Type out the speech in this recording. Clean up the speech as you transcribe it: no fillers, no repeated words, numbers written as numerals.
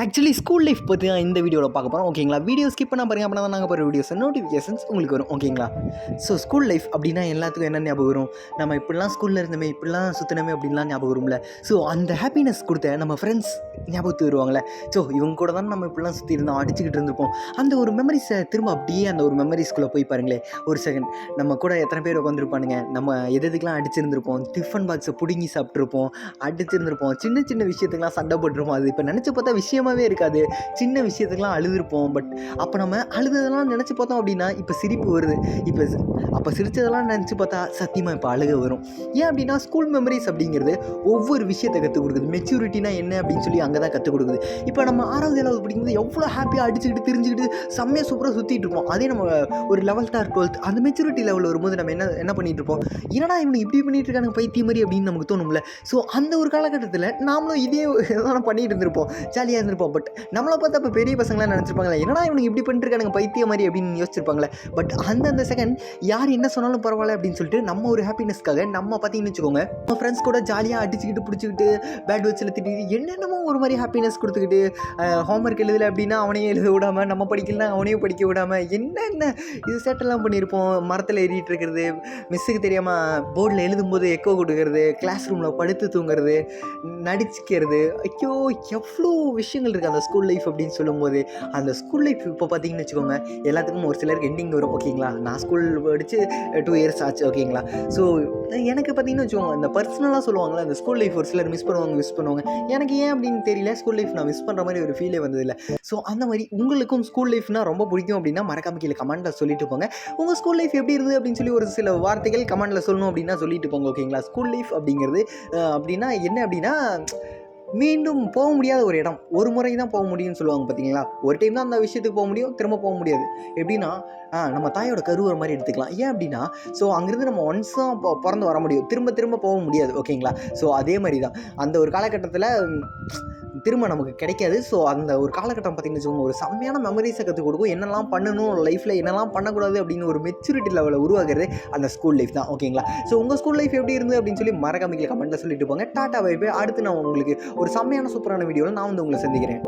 Actually school life பற்றி தான் இந்த வீடியோவில் பார்க்க போகிறோம். ஓகேங்களா? வீடியோ ஸ்கிப் பண்ண பாருங்க. அப்படின்னா தான் நாங்கள் போகிற வீடியோஸ் நோட்டிஃபிகேஷன்ஸ் உங்களுக்கு வரும். ஓகேங்களா? ஸோ ஸ்கூல் லைஃப் அப்படின்னா எல்லாத்துக்கும் என்ன ஞாபகம் வரும்? நம்ம இப்படிலாம் ஸ்கூலில் இருந்தோமே, இப்படிலாம் சுற்றினமே அப்படின்லாம் ஞாபகம் வரும்ல. ஸோ அந்த ஹாப்பினஸ் கொடுத்த நம்ம ஃப்ரெண்ட்ஸ் ஞாபகத்துக்கு வருவாங்களே. ஸோ இவங்க கூட தான் நம்ம இப்படிலாம் சுற்றி இருந்தோம், அடிச்சுக்கிட்டு இருந்திருப்போம். அந்த ஒரு மெமரிஸை திரும்ப அப்படியே அந்த ஒரு மெமரிஸ்குள்ளே போய் பாருங்களேன். ஒரு செகண்ட் நம்ம கூட எத்தனை பேர் உட்காந்துருப்பானுங்க, நம்ம எதுக்கெலாம் அடிச்சிருந்திருப்போம், டிஃபன் பாக்ஸை பிடுங்கி சாப்பிட்ருப்போம், அடிச்சிருந்திருப்போம், சின்ன சின்ன விஷயத்துக்கெலாம் சண்டை போட்டிருப்போம். அது இப்போ நினச்சி பார்த்தா விஷயமாகவே இருக்காது. சின்ன விஷயத்துக்கெலாம் அழுதுருப்போம். பட் அப்போ நம்ம அழுததெல்லாம் நினச்சி பார்த்தோம் அப்படின்னா இப்போ சிரிப்பு வருது. இப்போ அப்போ சிரித்ததெல்லாம் நினச்சி பார்த்தா சத்தியமாக இப்போ அழுக வரும். ஏன் அப்படின்னா ஸ்கூல் மெமரிஸ் அப்படிங்கிறது ஒவ்வொரு விஷயத்தை கற்றுக் கொடுக்குது. மெச்சூரிட்டினா என்ன அப்படின்னு சொல்லி அங்கே தான் கற்றுக் கொடுக்குது. இப்போ நம்ம 6வது 7வது படிக்கும்போது எவ்வளோ ஹாப்பியாக அடிச்சுக்கிட்டு தெரிஞ்சுக்கிட்டு செம்மையாக சூப்பராக சுற்றிட்டு இருப்போம். அதே நம்ம ஒரு 11th or 12th அந்த மெச்சூரிட்டி லெவலில் வரும்போது நம்ம என்ன பண்ணிகிட்டு இருப்போம், என்னடா இவனு இப்படி பண்ணிட்டு இருக்கானுங்க பைத்தியம் மாதிரி அப்படின்னு நமக்கு தோணும்ல. ஸோ அந்த ஒரு காலகட்டத்தில் நாமளும் இதே தான் பண்ணிட்டு இருந்திருப்போம், ஜாலியாக இருந்திருப்போம். பட் நம்மளை பார்த்து அப்போ பெரிய பசங்களாம் நினச்சிருப்பாங்களே, என்னடா இவனுக்கு இப்படி பண்ணிருக்கானுங்க பைத்தியம் மாதிரி அப்படின்னு யோசிச்சிருப்பாங்களே. பட் அந்த செகண்ட் யார் என்ன சொன்னாலும் பரவாயில்ல அப்படின்னு சொல்லிட்டு நம்ம ஒரு ஹாப்பினஸ்க்காக நம்ம பார்த்தீங்கன்னு வச்சுக்கோங்க, நம்ம ஃப்ரெண்ட்ஸ் கூட ஜாலியாக அடிச்சுக்கிட்டு பிடிச்சிக்கிட்டு பேட் வச்சில் திட்டிட்டு என்னென்னமோ ஒரு மாதிரி ஹாப்பினஸ் கொடுத்துக்கிட்டு ஹோம்ஒர்க் எழுதலை அப்படின்னா அவனையும் எழுத விடாமல், நம்ம படிக்கலாம் அவனையும் படிக்க விடாமல் என்னென்ன இது சேட்டெல்லாம் பண்ணியிருப்போம். மரத்தில் ஏறிட்டு இருக்கிறது, மிஸ்ஸுக்கு தெரியாமல் போர்டில் எழுதும்போது எக்கோ கொடுக்கறது, கிளாஸ் ரூமில் படுத்து தூங்குறது, நடிச்சுக்கிறது, ஐயோ எவ்வளோ விஷயங்கள் இருக்குது அந்த ஸ்கூல் லைஃப் அப்படின்னு சொல்லும்போது. அந்த ஸ்கூல் லைஃப் இப்போ பார்த்தீங்கன்னு வச்சுக்கோங்க, எல்லாத்துக்கும் ஒரு சிலருக்கு எண்டிங் வரும். ஓகேங்களா? நான் ஸ்கூல் படித்து 2 years ஆச்சு. ஓகேங்களா? ஸோ எனக்கு பார்த்தீங்கன்னு வச்சுக்கோங்க, இந்த பர்சனலாக சொல்லுவாங்களே அந்த ஸ்கூல் லைஃப் ஒரு சிலர் மிஸ் பண்ணுவாங்க. எனக்கு ஏன் அப்படின்னு தெரியல, ஸ்கூல் லைஃப் நான் மிஸ் பண்ணுற மாதிரி ஒரு ஃபீலே வந்ததில்லை. ஸோ அந்த மாதிரி உங்களுக்கும் ஸ்கூல் லைஃப்னா ரொம்ப பிடிக்கும் அப்படின்னா மறக்காம கீழே கமெண்ட்டில் சொல்லிட்டு போங்க. உங்கள் ஸ்கூல் லைஃப் எப்படி இருந்தது அப்படின்னு சொல்லி ஒரு சில வார்த்தைகள் கமெண்ட்டில் சொல்லணும் அப்படின்னா சொல்லிட்டு போங்க. ஓகேங்களா? ஸ்கூல் லைஃப் அப்படிங்கிறது அப்படின்னா என்ன அப்படின்னா மீண்டும் போக முடியாத ஒரு இடம். ஒரு முறை தான் போக முடியும்னு சொல்லுவாங்க பார்த்தீங்களா? ஒரு டைம் தான் அந்த விஷயத்துக்கு போக முடியும், திரும்ப போக முடியாது. எப்படின்னா நம்ம தாயோட கருவுற மாதிரி எடுத்துக்கலாம். ஏன் அப்படின்னா ஸோ அங்கேருந்து நம்ம ஒன்ஸ் தான் பிறந்து வர முடியும், திரும்ப போக முடியாது. ஓகேங்களா? ஸோ அதே மாதிரி தான் அந்த ஒரு காலகட்டத்தில் திரும்ப நமக்கு கிடைக்காது. ஸோ அந்த ஒரு காலகட்டம் பார்த்திங்கன்னு வச்சுக்கோங்க, ஒரு செம்மையான மெமரிஸை கற்றுக் கொடுக்கும். என்னெல்லாம் பண்ணணும் லைஃப்பில், என்னெல்லாம் பண்ணக்கூடாது அப்படின்னு ஒரு மெச்சூரிட்டி லெவலில் உருவாகிறது அந்த ஸ்கூல் லைஃப் தான். ஓகேங்களா? ஸோ உங்கள் ஸ்கூல் லைஃப் எப்படி இருந்தது அப்படின்னு சொல்லி மறக்காம கமெண்ட்டில் சொல்லிட்டு போங்க. Tata bye bye. அடுத்து நான் உங்களுக்கு ஒரு செம்மையான சூப்பரான வீடியோவில் நான் உங்களை சந்திக்கிறேன்.